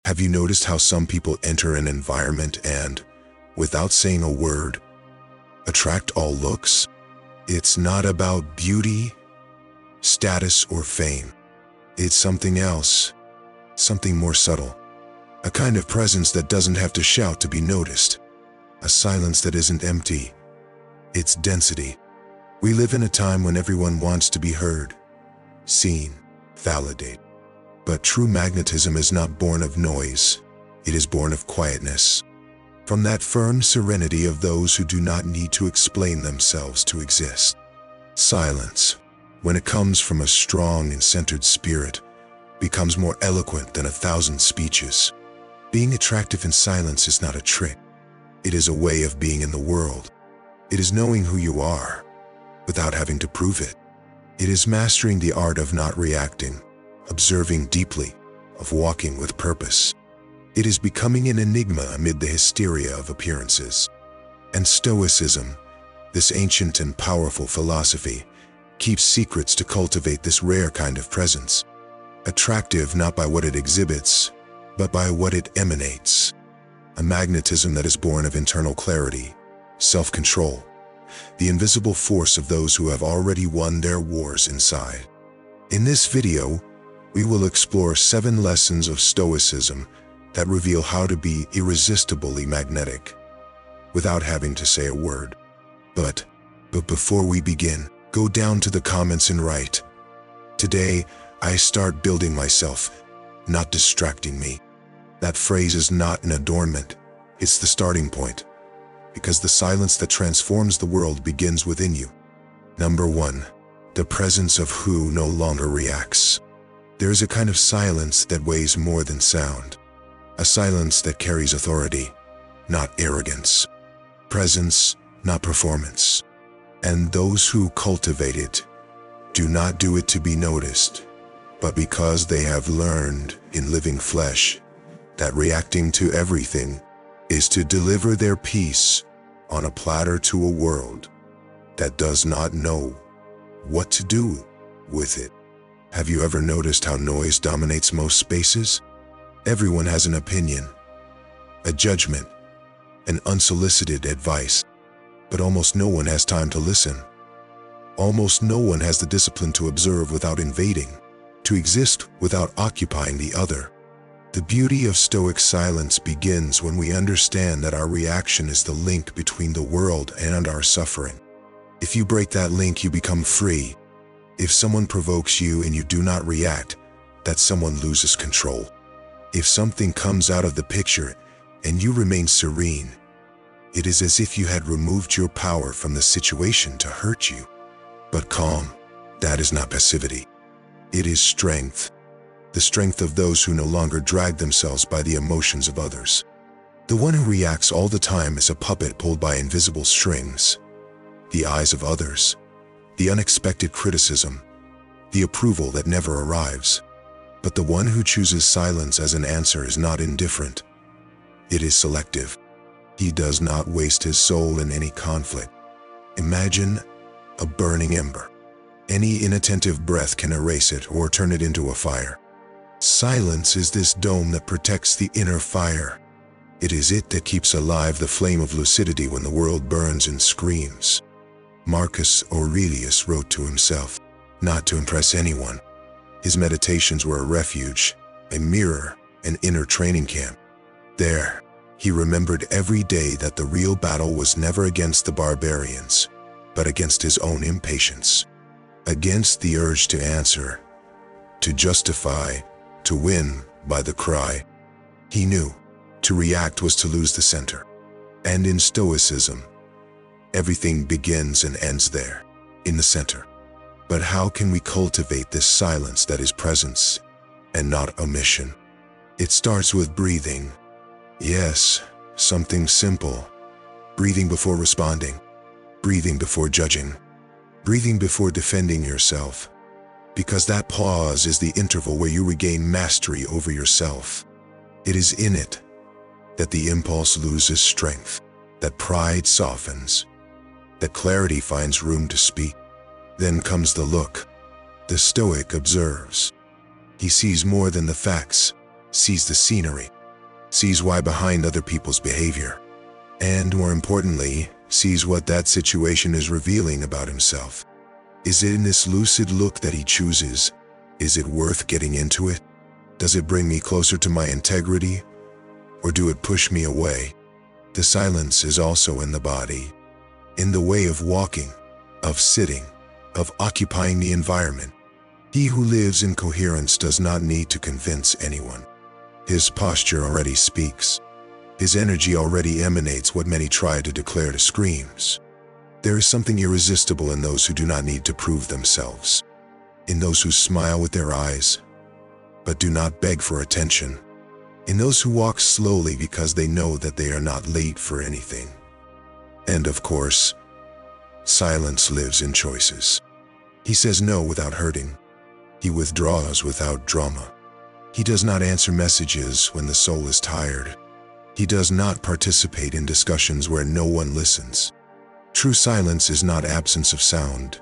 Have you noticed how some people enter an environment and, without saying a word, attract all looks? It's not about beauty, status, or fame. It's something else, something more subtle. A kind of presence that doesn't have to shout to be noticed. A silence that isn't empty. It's density. We live in a time when everyone wants to be heard, seen, validated. But true magnetism is not born of noise. It is born of quietness. From that firm serenity of those who do not need to explain themselves to exist. Silence, when it comes from a strong and centered spirit, becomes more eloquent than 1,000 speeches. Being attractive in silence is not a trick. It is a way of being in the world. It is knowing who you are, without having to prove it. It is mastering the art of not reacting, observing deeply, of walking with purpose. It is becoming an enigma amid the hysteria of appearances. And Stoicism, this ancient and powerful philosophy, keeps secrets to cultivate this rare kind of presence. Attractive not by what it exhibits, but by what it emanates. A magnetism that is born of internal clarity, self-control, the invisible force of those who have already won their wars inside. In this video, we will explore 7 lessons of Stoicism that reveal how to be irresistibly magnetic, without having to say a word. But before we begin, go down to the comments and write, "Today, I start building myself, not distracting me." That phrase is not an adornment, it's the starting point. Because the silence that transforms the world begins within you. Number 1. The presence of who no longer reacts. There is a kind of silence that weighs more than sound. A silence that carries authority, not arrogance. Presence, not performance. And those who cultivate it do not do it to be noticed, but because they have learned in living flesh that reacting to everything is to deliver their peace on a platter to a world that does not know what to do with it. Have you ever noticed how noise dominates most spaces? Everyone has an opinion, a judgment, an unsolicited advice, but almost no one has time to listen. Almost no one has the discipline to observe without invading, to exist without occupying the other. The beauty of Stoic silence begins when we understand that our reaction is the link between the world and our suffering. If you break that link, you become free. If someone provokes you and you do not react, that someone loses control. If something comes out of the picture and you remain serene, it is as if you had removed your power from the situation to hurt you. But calm, that is not passivity. It is strength. The strength of those who no longer drag themselves by the emotions of others. The one who reacts all the time is a puppet pulled by invisible strings. The eyes of others, the unexpected criticism, the approval that never arrives. But the one who chooses silence as an answer is not indifferent. It is selective. He does not waste his soul in any conflict. Imagine a burning ember. Any inattentive breath can erase it or turn it into a fire. Silence is this dome that protects the inner fire. It is it that keeps alive the flame of lucidity when the world burns and screams. Marcus Aurelius wrote to himself, not to impress anyone. His meditations were a refuge, a mirror, an inner training camp. There, he remembered every day that the real battle was never against the barbarians, but against his own impatience. Against the urge to answer, to justify, to win by the cry. He knew to react was to lose the center. And in Stoicism, everything begins and ends there, in the center. But how can we cultivate this silence that is presence and not omission? It starts with breathing. Yes, something simple. Breathing before responding. Breathing before judging. Breathing before defending yourself. Because that pause is the interval where you regain mastery over yourself. It is in it that the impulse loses strength, that pride softens, that clarity finds room to speak. Then comes the look. The Stoic observes. He sees more than the facts, sees the scenery. sees why behind other people's behavior, and more importantly, sees what that situation is revealing about himself. Is it in this lucid look that he chooses? Is it worth getting into it? Does it bring me closer to my integrity, or do it push me away? The silence is also in the body, in the way of walking, of sitting, of occupying the environment. He who lives in coherence does not need to convince anyone. His posture already speaks. His energy already emanates what many try to declare to screams. There is something irresistible in those who do not need to prove themselves, in those who smile with their eyes, but do not beg for attention, in those who walk slowly because they know that they are not late for anything. And of course, silence lives in choices. He says no without hurting. He withdraws without drama. He does not answer messages when the soul is tired. He does not participate in discussions where no one listens. True silence is not absence of sound.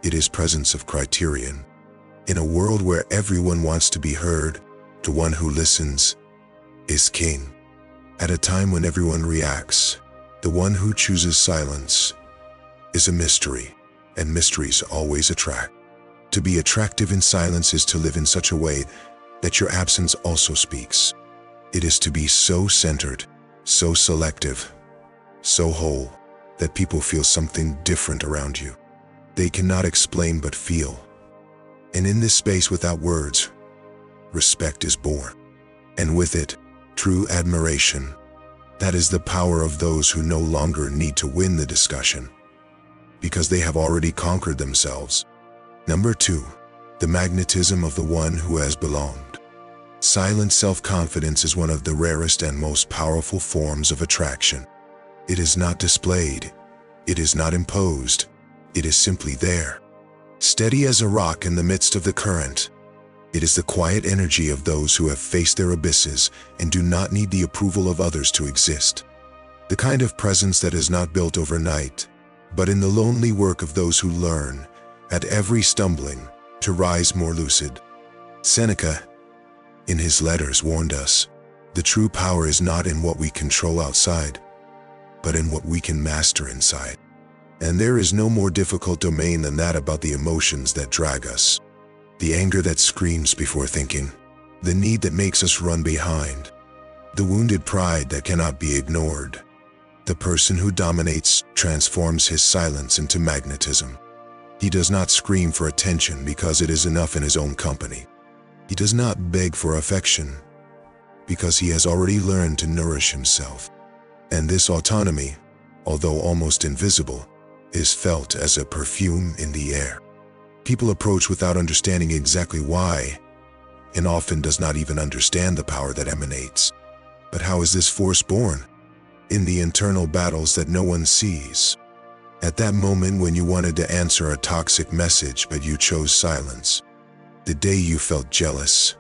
It is presence of criterion. In a world where everyone wants to be heard, the one who listens is king. At a time when everyone reacts, the one who chooses silence is a mystery, and mysteries always attract. To be attractive in silence is to live in such a way that your absence also speaks. It is to be so centered, so selective, so whole, that people feel something different around you. They cannot explain but feel. And in this space without words, respect is born. And with it, true admiration. That is the power of those who no longer need to win the discussion, because they have already conquered themselves. Number 2, the magnetism of the one who has belonged. Silent self-confidence is one of the rarest and most powerful forms of attraction. It is not displayed. It is not imposed. It is simply there, steady as a rock in the midst of the current. It is the quiet energy of those who have faced their abysses and do not need the approval of others to exist. The kind of presence that is not built overnight, but in the lonely work of those who learn, at every stumbling, to rise more lucid. Seneca, in his letters, warned us, the true power is not in what we control outside, but in what we can master inside. And there is no more difficult domain than that about the emotions that drag us. The anger that screams before thinking, the need that makes us run behind, the wounded pride that cannot be ignored. The person who dominates transforms his silence into magnetism. He does not scream for attention because it is enough in his own company. He does not beg for affection because he has already learned to nourish himself. And this autonomy, although almost invisible, is felt as a perfume in the air. People approach without understanding exactly why, and often does not even understand the power that emanates. But how is this force born? In the internal battles that no one sees. At that moment when you wanted to answer a toxic message but you chose silence. The day you felt jealous,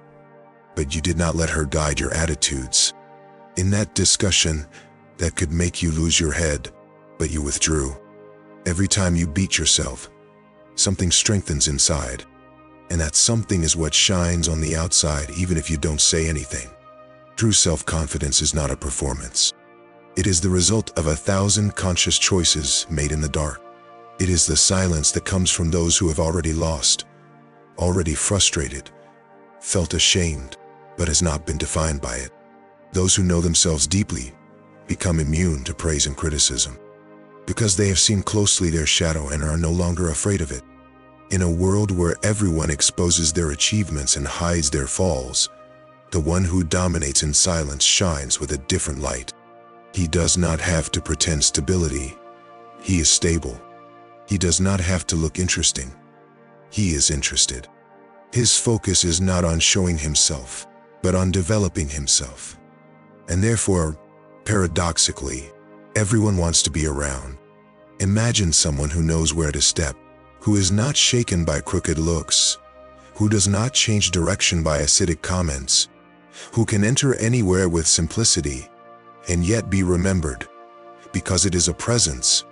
but you did not let her guide your attitudes. In that discussion that could make you lose your head, but you withdrew. Every time you beat yourself, something strengthens inside, and that something is what shines on the outside even if you don't say anything. True self-confidence is not a performance. It is the result of 1,000 conscious choices made in the dark. It is the silence that comes from those who have already lost, already frustrated, felt ashamed, but has not been defined by it. Those who know themselves deeply become immune to praise and criticism, because they have seen closely their shadow and are no longer afraid of it. In a world where everyone exposes their achievements and hides their falls, the one who dominates in silence shines with a different light. He does not have to pretend stability. He is stable. He does not have to look interesting. He is interested. His focus is not on showing himself, but on developing himself. And therefore, paradoxically, everyone wants to be around. Imagine someone who knows where to step, who is not shaken by crooked looks, who does not change direction by acidic comments, who can enter anywhere with simplicity and yet be remembered, because it is a presence,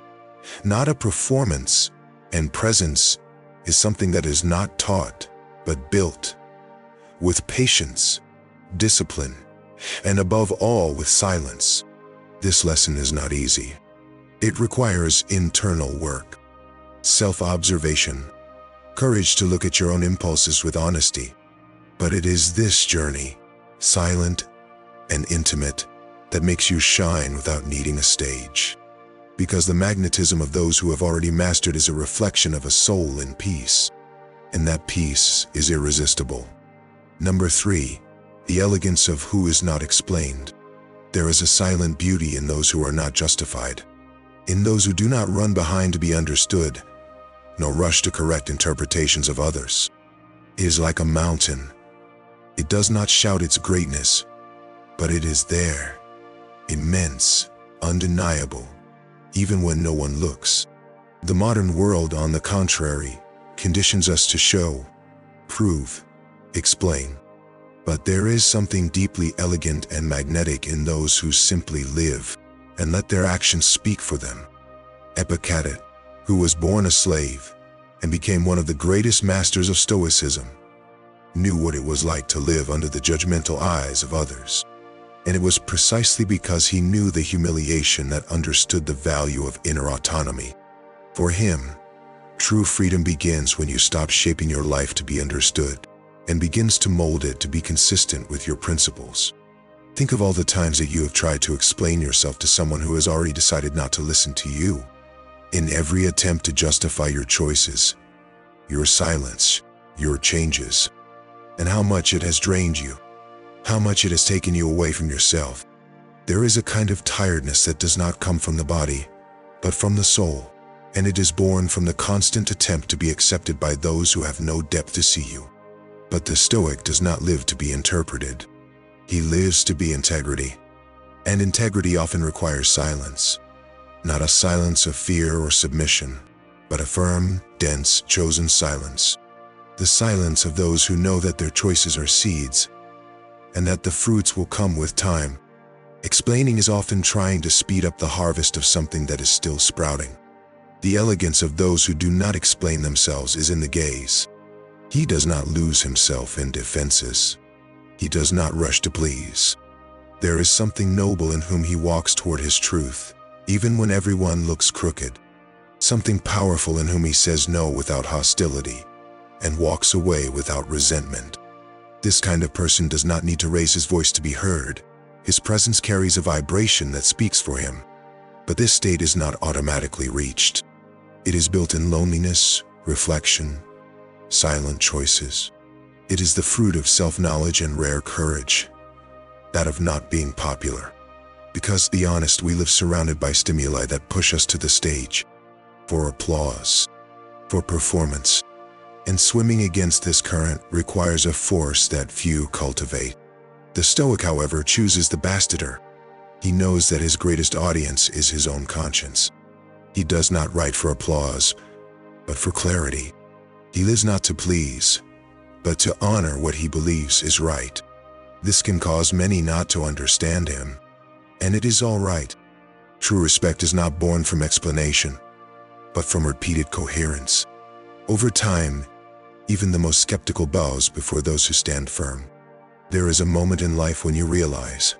not a performance, and presence is something that is not taught, but built, with patience, discipline, and above all with silence. This lesson is not easy. It requires internal work, self-observation, courage to look at your own impulses with honesty. But it is this journey, silent and intimate, that makes you shine without needing a stage. Because the magnetism of those who have already mastered is a reflection of a soul in peace. And that peace is irresistible. Number 3, the elegance of who is not explained. There is a silent beauty in those who are not justified, in those who do not run behind to be understood, nor rush to correct interpretations of others. It is like a mountain. It does not shout its greatness, but it is there, immense, undeniable, even when no one looks. The modern world, on the contrary, conditions us to show, prove, explain. But there is something deeply elegant and magnetic in those who simply live and let their actions speak for them. Epictetus, who was born a slave and became one of the greatest masters of Stoicism, knew what it was like to live under the judgmental eyes of others. And it was precisely because he knew the humiliation that understood the value of inner autonomy. For him, true freedom begins when you stop shaping your life to be understood and begins to mold it to be consistent with your principles. Think of all the times that you have tried to explain yourself to someone who has already decided not to listen to you. In every attempt to justify your choices, your silence, your changes, and how much it has drained you, how much it has taken you away from yourself. There is a kind of tiredness that does not come from the body, but from the soul, and it is born from the constant attempt to be accepted by those who have no depth to see you. But the Stoic does not live to be interpreted. He lives to be integrity. And integrity often requires silence. Not a silence of fear or submission, but a firm, dense, chosen silence. The silence of those who know that their choices are seeds, and that the fruits will come with time. Explaining is often trying to speed up the harvest of something that is still sprouting. The elegance of those who do not explain themselves is in the gaze. He does not lose himself in defenses. He does not rush to please. There is something noble in whom he walks toward his truth, even when everyone looks crooked. Something powerful in whom he says no without hostility, and walks away without resentment. This kind of person does not need to raise his voice to be heard. His presence carries a vibration that speaks for him. But this state is not automatically reached. It is built in loneliness, reflection, silent choices. It is the fruit of self-knowledge and rare courage, that of not being popular. Because, to be honest, we live surrounded by stimuli that push us to the stage, for applause, for performance. And swimming against this current requires a force that few cultivate. The Stoic, however, chooses the bastarder. He knows that his greatest audience is his own conscience. He does not write for applause, but for clarity. He lives not to please, but to honor what he believes is right. This can cause many not to understand him, and it is all right. True respect is not born from explanation, but from repeated coherence. Over time, even the most skeptical bows before those who stand firm. There is a moment in life when you realize,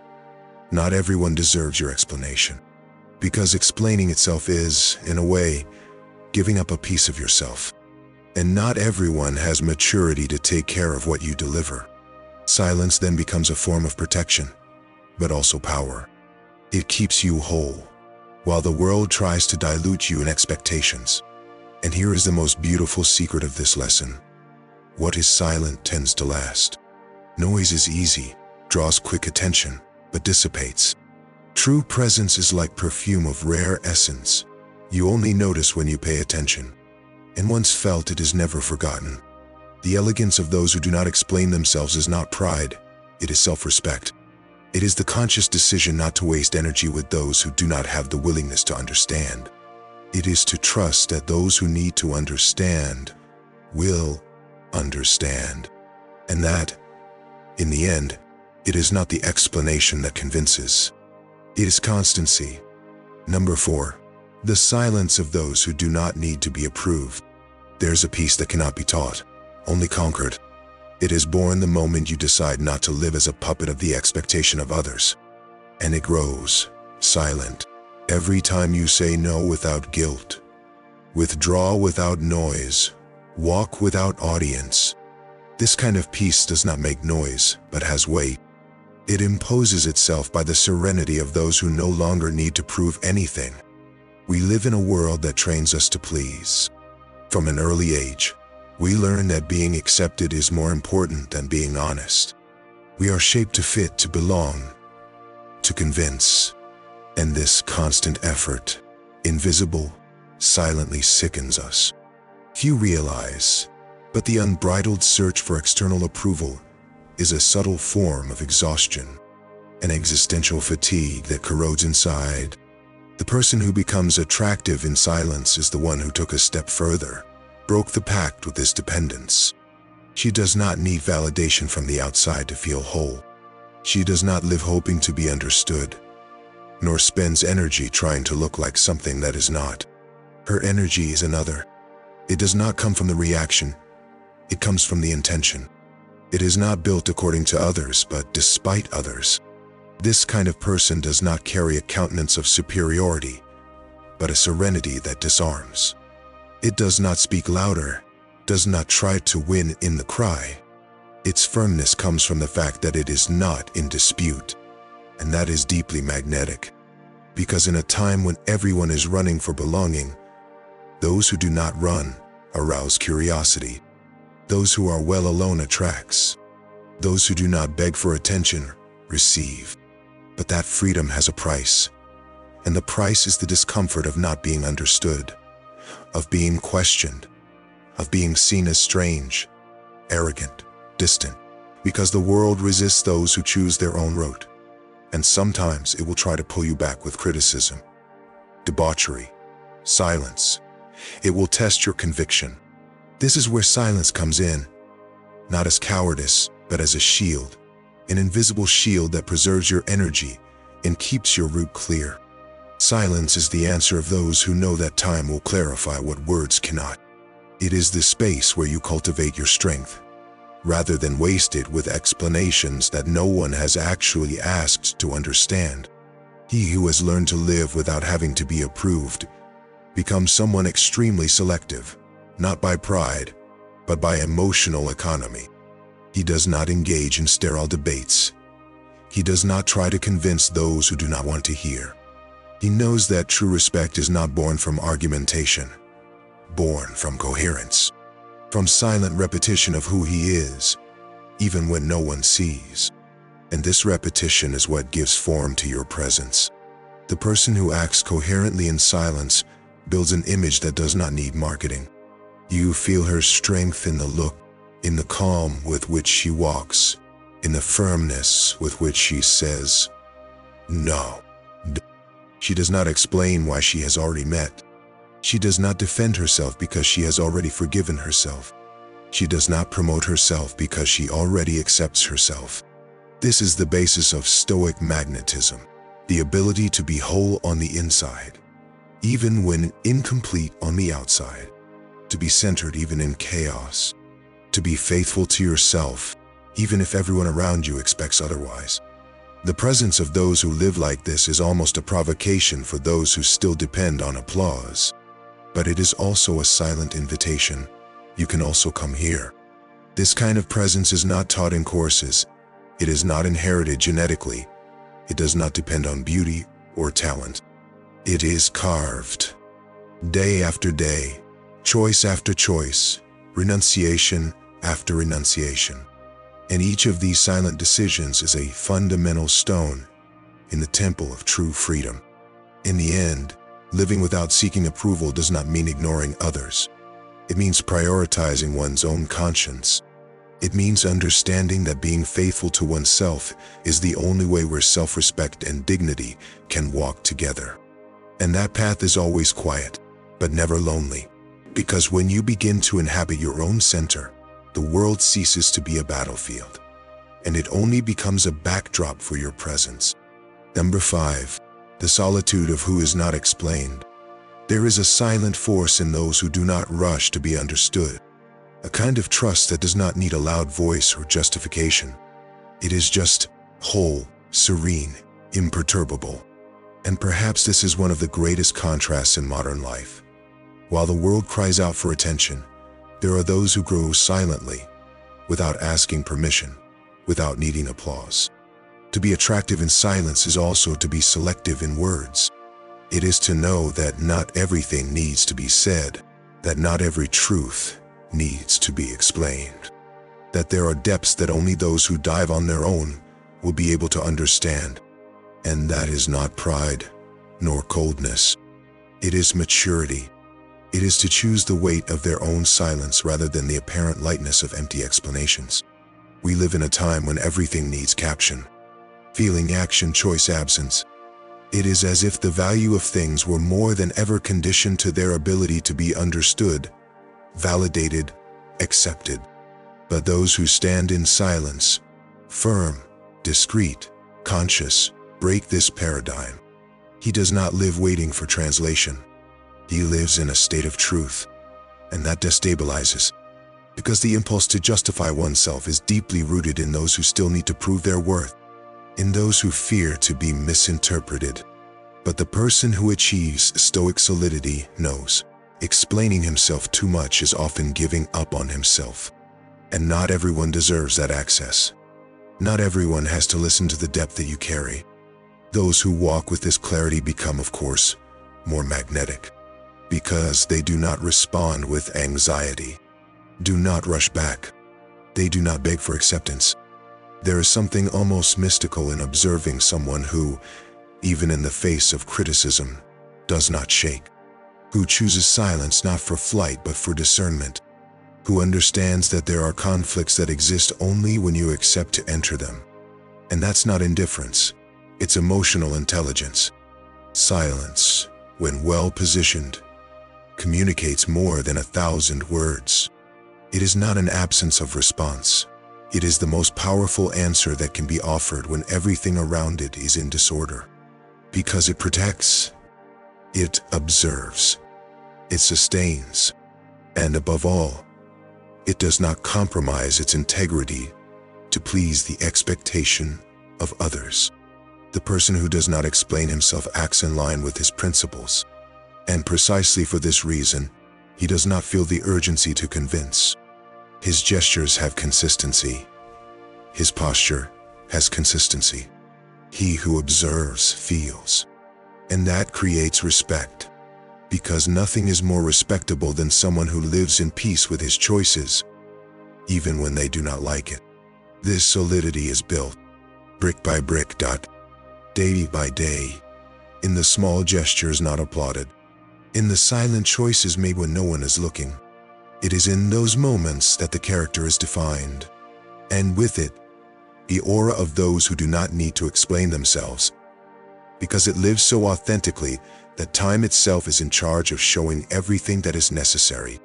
not everyone deserves your explanation. Because explaining itself is, in a way, giving up a piece of yourself. And not everyone has maturity to take care of what you deliver. Silence then becomes a form of protection, but also power. It keeps you whole, while the world tries to dilute you in expectations. And here is the most beautiful secret of this lesson. What is silent tends to last. Noise is easy, draws quick attention, but dissipates. True presence is like perfume of rare essence. You only notice when you pay attention. And once felt, it is never forgotten. The elegance of those who do not explain themselves is not pride, it is self-respect. It is the conscious decision not to waste energy with those who do not have the willingness to understand. It is to trust that those who need to understand will understand. And that, in the end, it is not the explanation that convinces. It is constancy. Number 4. The silence of those who do not need to be approved. There's a peace that cannot be taught, only conquered. It is born the moment you decide not to live as a puppet of the expectation of others. And it grows, silent, every time you say no without guilt, withdraw without noise, walk without audience. This kind of peace does not make noise, but has weight. It imposes itself by the serenity of those who no longer need to prove anything. We live in a world that trains us to please. From an early age, we learn that being accepted is more important than being honest. We are shaped to fit, to belong, to convince. And this constant effort, invisible, silently sickens us. Few realize, but the unbridled search for external approval is a subtle form of exhaustion, an existential fatigue that corrodes inside. The person who becomes attractive in silence is the one who took a step further, broke the pact with this dependence. She does not need validation from the outside to feel whole. She does not live hoping to be understood, nor spends energy trying to look like something that is not. Her energy is another. It does not come from the reaction. It comes from the intention. It is not built according to others, but despite others. This kind of person does not carry a countenance of superiority, but a serenity that disarms. It does not speak louder, does not try to win in the cry. Its firmness comes from the fact that it is not in dispute, and that is deeply magnetic. Because in a time when everyone is running for belonging, those who do not run arouse curiosity. Those who are well alone attracts. Those who do not beg for attention receive. But that freedom has a price, and the price is the discomfort of not being understood, of being questioned, of being seen as strange, arrogant, distant, because the world resists those who choose their own route, and sometimes it will try to pull you back with criticism, debauchery, silence. It will test your conviction. This is where silence comes in, not as cowardice, but as a shield, an invisible shield that preserves your energy and keeps your route clear. Silence is the answer of those who know that time will clarify what words cannot. It is the space where you cultivate your strength, rather than waste it with explanations that no one has actually asked to understand. He who has learned to live without having to be approved becomes someone extremely selective, not by pride, but by emotional economy. He does not engage in sterile debates. He does not try to convince those who do not want to hear. He knows that true respect is not born from argumentation, born from coherence, from silent repetition of who he is, even when no one sees. And this repetition is what gives form to your presence. The person who acts coherently in silence builds an image that does not need marketing. You feel her strength in the look, in the calm with which she walks, in the firmness with which she says, no. She does not explain why she has already met. She does not defend herself because she has already forgiven herself. She does not promote herself because she already accepts herself. This is the basis of Stoic magnetism, the ability to be whole on the inside, even when incomplete on the outside, to be centered even in chaos, to be faithful to yourself, even if everyone around you expects otherwise. The presence of those who live like this is almost a provocation for those who still depend on applause. But it is also a silent invitation. You can also come here. This kind of presence is not taught in courses. It is not inherited genetically. It does not depend on beauty or talent. It is carved. Day after day, choice after choice, renunciation after renunciation. And each of these silent decisions is a fundamental stone in the temple of true freedom. In the end, living without seeking approval does not mean ignoring others. It means prioritizing one's own conscience. It means understanding that being faithful to oneself is the only way where self-respect and dignity can walk together. And that path is always quiet, but never lonely. Because when you begin to inhabit your own center, the world ceases to be a battlefield, and it only becomes a backdrop for your presence. Number 5, the solitude of who is not explained. There is a silent force in those who do not rush to be understood. a kind of trust that does not need a loud voice or justification. It is just whole, serene, imperturbable. And perhaps this is one of the greatest contrasts in modern life. While the world cries out for attention, there are those who grow silently, without asking permission, without needing applause. To be attractive in silence is also to be selective in words. It is to know that not everything needs to be said, that not every truth needs to be explained, that there are depths that only those who dive on their own will be able to understand. And that is not pride, nor coldness. It is maturity. It is to choose the weight of their own silence rather than the apparent lightness of empty explanations. We live in a time when everything needs caption, feeling, action, choice, absence. It is as if the value of things were more than ever conditioned to their ability to be understood, validated, accepted. But those who stand in silence, firm, discreet, conscious, break this paradigm. He does not live waiting for translation. He lives in a state of truth, and that destabilizes, because the impulse to justify oneself is deeply rooted in those who still need to prove their worth, in those who fear to be misinterpreted. But the person who achieves stoic solidity knows, explaining himself too much is often giving up on himself. And not everyone deserves that access. Not everyone has to listen to the depth that you carry. Those who walk with this clarity become, of course, more magnetic, because they do not respond with anxiety, do not rush back. They do not beg for acceptance. There is something almost mystical in observing someone who, even in the face of criticism, does not shake, who chooses silence not for flight but for discernment, who understands that there are conflicts that exist only when you accept to enter them. And that's not indifference, it's emotional intelligence. Silence, when well positioned, communicates more than 1,000 words. It is not an absence of response. It is the most powerful answer that can be offered when everything around it is in disorder. Because it protects, it observes, it sustains, and above all, it does not compromise its integrity to please the expectation of others. The person who does not explain himself acts in line with his principles. And precisely for this reason, he does not feel the urgency to convince. His gestures have consistency. His posture has consistency. He who observes feels. And that creates respect. Because nothing is more respectable than someone who lives in peace with his choices, even when they do not like it. This solidity is built, brick by brick, day by day, in the small gestures not applauded, in the silent choices made when no one is looking. It is in those moments that the character is defined, and with it, the aura of those who do not need to explain themselves, because it lives so authentically that time itself is in charge of showing everything that is necessary.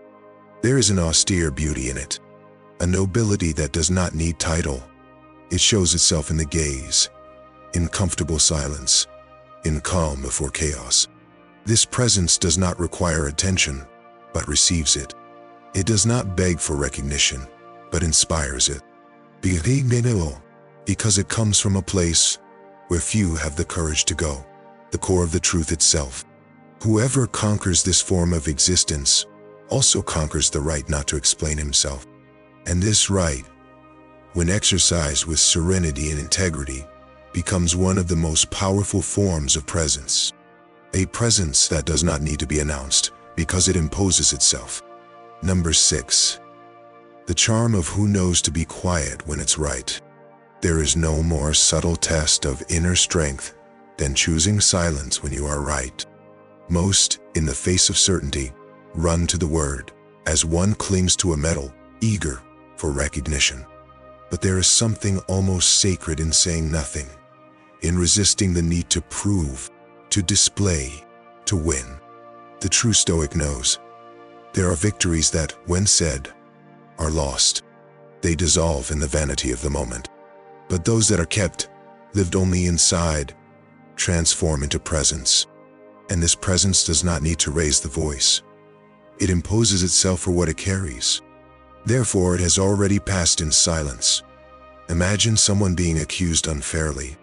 There is an austere beauty in it, a nobility that does not need title. It shows itself in the gaze, in comfortable silence, in calm before chaos. This presence does not require attention, but receives it. It does not beg for recognition, but inspires it. Because it comes from a place where few have the courage to go, the core of the truth itself. Whoever conquers this form of existence also conquers the right not to explain himself. And this right, when exercised with serenity and integrity, becomes one of the most powerful forms of presence. A presence that does not need to be announced because it imposes itself. Number 6. The charm of who knows to be quiet when it's right. There is no more subtle test of inner strength than choosing silence when you are right. Most, in the face of certainty, run to the word, as one clings to a medal, eager for recognition. But there is something almost sacred in saying nothing, in resisting the need to prove, to display, to win. The true Stoic knows there are victories that, when said, are lost. They dissolve in the vanity of the moment. But those that are kept, lived only inside, transform into presence. And this presence does not need to raise the voice. It imposes itself for what it carries. Therefore, it has already passed in silence. Imagine someone being accused unfairly.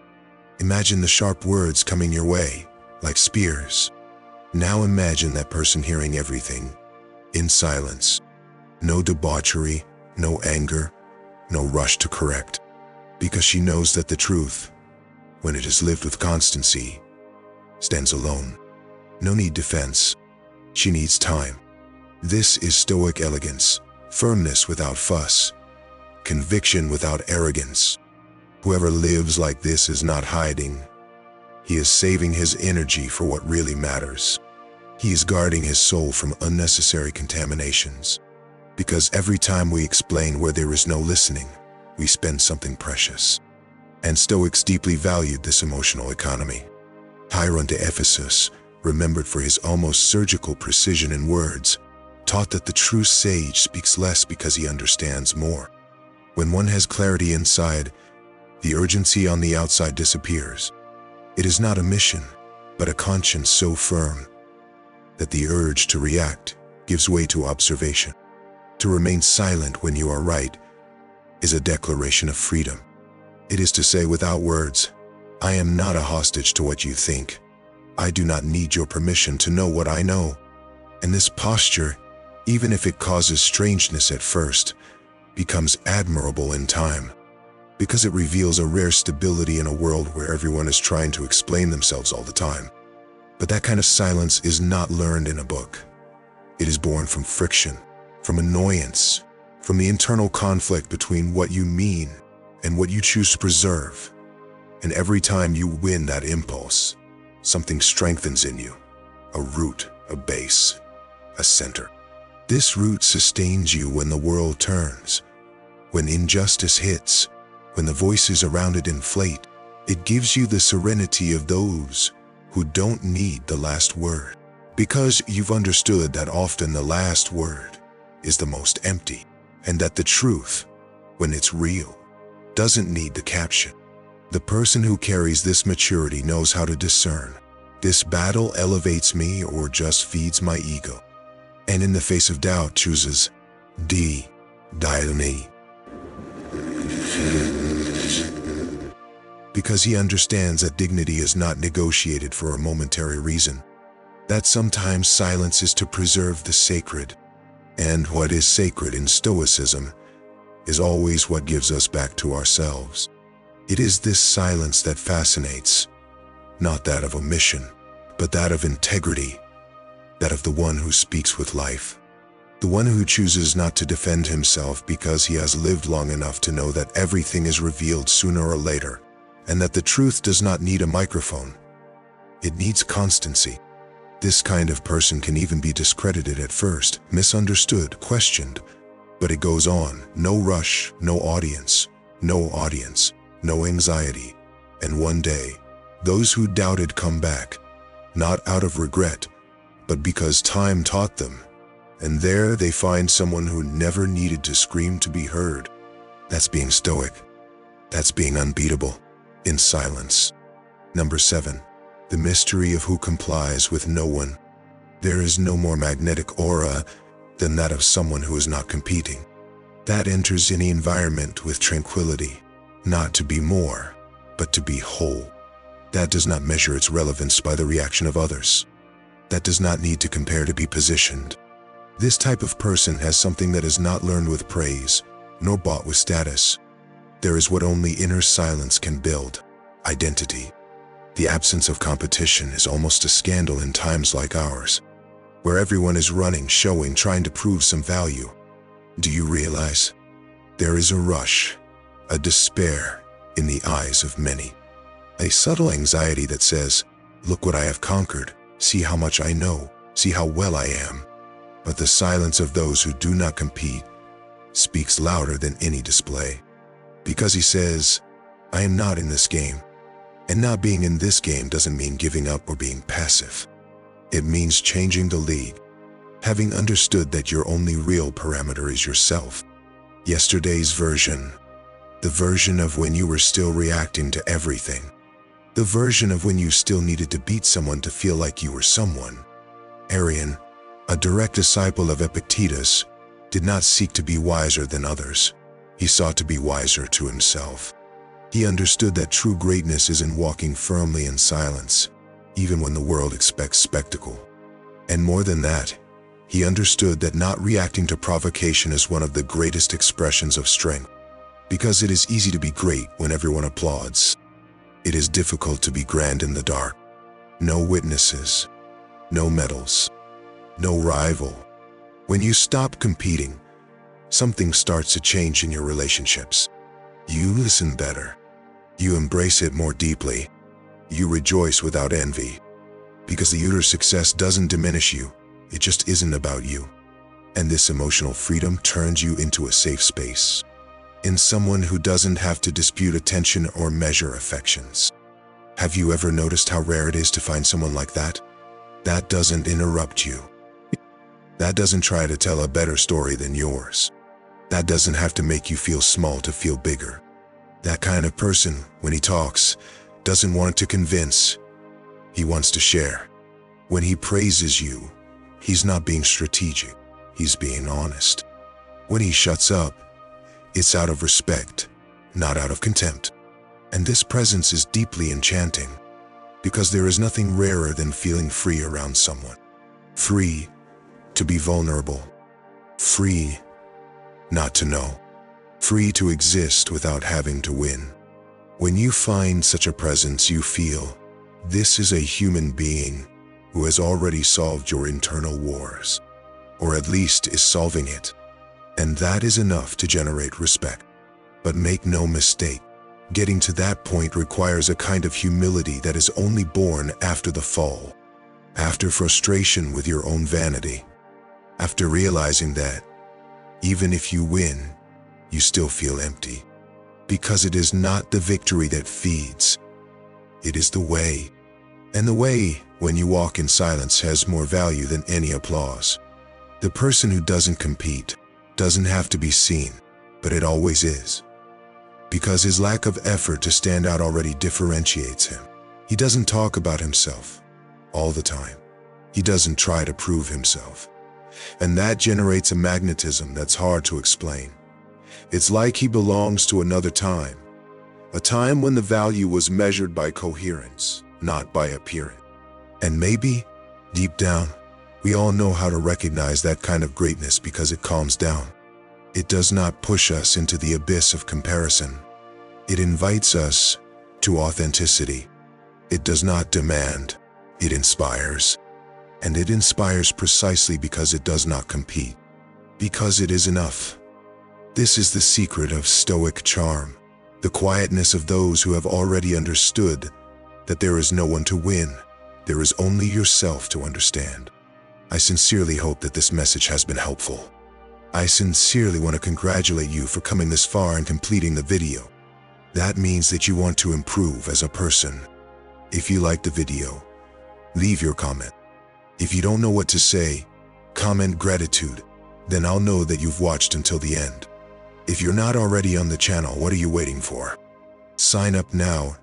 Imagine the sharp words coming your way, like spears. Now imagine that person hearing everything, in silence. No debauchery, no anger, no rush to correct. Because she knows that the truth, when it is lived with constancy, stands alone. No need defense. She needs time. This is Stoic elegance, firmness without fuss, conviction without arrogance. Whoever lives like this is not hiding. He is saving his energy for what really matters. He is guarding his soul from unnecessary contaminations. Because every time we explain where there is no listening, we spend something precious. And Stoics deeply valued this emotional economy. Hieron to Ephesus, remembered for his almost surgical precision in words, taught that the true sage speaks less because he understands more. When one has clarity inside, the urgency on the outside disappears. It is not a mission, but a conscience so firm that the urge to react gives way to observation. To remain silent when you are right is a declaration of freedom. It is to say without words, I am not a hostage to what you think. I do not need your permission to know what I know. And this posture, even if it causes strangeness at first, becomes admirable in time, because it reveals a rare stability in a world where everyone is trying to explain themselves all the time. But that kind of silence is not learned in a book. It is born from friction, from annoyance, from the internal conflict between what you mean and what you choose to preserve. And every time you win that impulse, something strengthens in you, a root, a base, a center. This root sustains you when the world turns, when injustice hits, when the voices around it inflate. It gives you the serenity of those who don't need the last word, because you've understood that often the last word is the most empty, and that the truth, when it's real, doesn't need the caption. The person who carries this maturity knows how to discern. This battle elevates me or just feeds my ego, and in the face of doubt chooses dione. Because he understands that dignity is not negotiated for a momentary reason, that sometimes silence is to preserve the sacred, and what is sacred in Stoicism is always what gives us back to ourselves. It is this silence that fascinates, not that of omission, but that of integrity, that of the one who speaks with life, the one who chooses not to defend himself because he has lived long enough to know that everything is revealed sooner or later, and that the truth does not need a microphone. It needs constancy. This kind of person can even be discredited at first, misunderstood, questioned, but it goes on. No rush, no audience, no anxiety. And one day, those who doubted come back, not out of regret, but because time taught them. And there they find someone who never needed to scream to be heard. That's being stoic. That's being unbeatable, in silence. Number 7, the mystery of who complies with no one. There is no more magnetic aura than that of someone who is not competing. That enters any environment with tranquility, not to be more, but to be whole. That does not measure its relevance by the reaction of others. That does not need to compare to be positioned. This type of person has something that is not learned with praise, nor bought with status. There is what only inner silence can build: identity. The absence of competition is almost a scandal in times like ours, where everyone is running, showing, trying to prove some value. Do you realize? There is a rush, a despair in the eyes of many. A subtle anxiety that says, look what I have conquered, see how much I know, see how well I am. But the silence of those who do not compete speaks louder than any display. Because he says, I am not in this game. And not being in this game doesn't mean giving up or being passive. It means changing the league, having understood that your only real parameter is yourself. Yesterday's version, the version of when you were still reacting to everything, the version of when you still needed to beat someone to feel like you were someone. Arian, a direct disciple of Epictetus, did not seek to be wiser than others. He sought to be wiser to himself. He understood that true greatness is in walking firmly in silence, even when the world expects spectacle. And more than that, he understood that not reacting to provocation is one of the greatest expressions of strength. Because it is easy to be great when everyone applauds. It is difficult to be grand in the dark. No witnesses, no medals, no rival. When you stop competing, something starts to change in your relationships. You listen better. You embrace it more deeply. You rejoice without envy. Because the uter's success doesn't diminish you, it just isn't about you. And this emotional freedom turns you into a safe space. In someone who doesn't have to dispute attention or measure affections. Have you ever noticed how rare it is to find someone like that? That doesn't interrupt you. That doesn't try to tell a better story than yours. That doesn't have to make you feel small to feel bigger. That kind of person, when he talks, doesn't want to convince. He wants to share. When he praises you, he's not being strategic. He's being honest. When he shuts up, it's out of respect, not out of contempt. And this presence is deeply enchanting, because there is nothing rarer than feeling free around someone. Free to be vulnerable. Free not to know. Free to exist without having to win. When you find such a presence, you feel, this is a human being who has already solved your internal wars, or at least is solving it. And that is enough to generate respect. But make no mistake, getting to that point requires a kind of humility that is only born after the fall, after frustration with your own vanity, after realizing that, even if you win, you still feel empty. Because it is not the victory that feeds, it is the way. And the way, when you walk in silence, has more value than any applause. The person who doesn't compete doesn't have to be seen, but it always is. Because his lack of effort to stand out already differentiates him. He doesn't talk about himself all the time. He doesn't try to prove himself. And that generates a magnetism that's hard to explain. It's like he belongs to another time, a time when the value was measured by coherence, not by appearance. And maybe, deep down, we all know how to recognize that kind of greatness because it calms down. It does not push us into the abyss of comparison. It invites us to authenticity. It does not demand, it inspires. And it inspires precisely because it does not compete. Because it is enough. This is the secret of Stoic charm, the quietness of those who have already understood that there is no one to win, there is only yourself to understand. I sincerely hope that this message has been helpful. I sincerely want to congratulate you for coming this far and completing the video. That means that you want to improve as a person. If you liked the video, leave your comment. If you don't know what to say, comment gratitude, then I'll know that you've watched until the end. If you're not already on the channel, what are you waiting for? Sign up now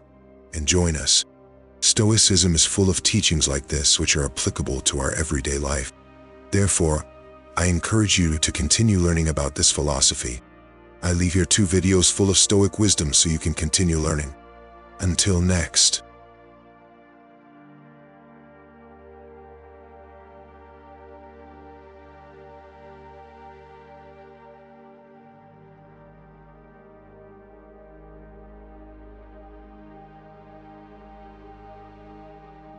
and join us. Stoicism is full of teachings like this which are applicable to our everyday life. Therefore, I encourage you to continue learning about this philosophy. I leave here 2 videos full of Stoic wisdom so you can continue learning. Until next.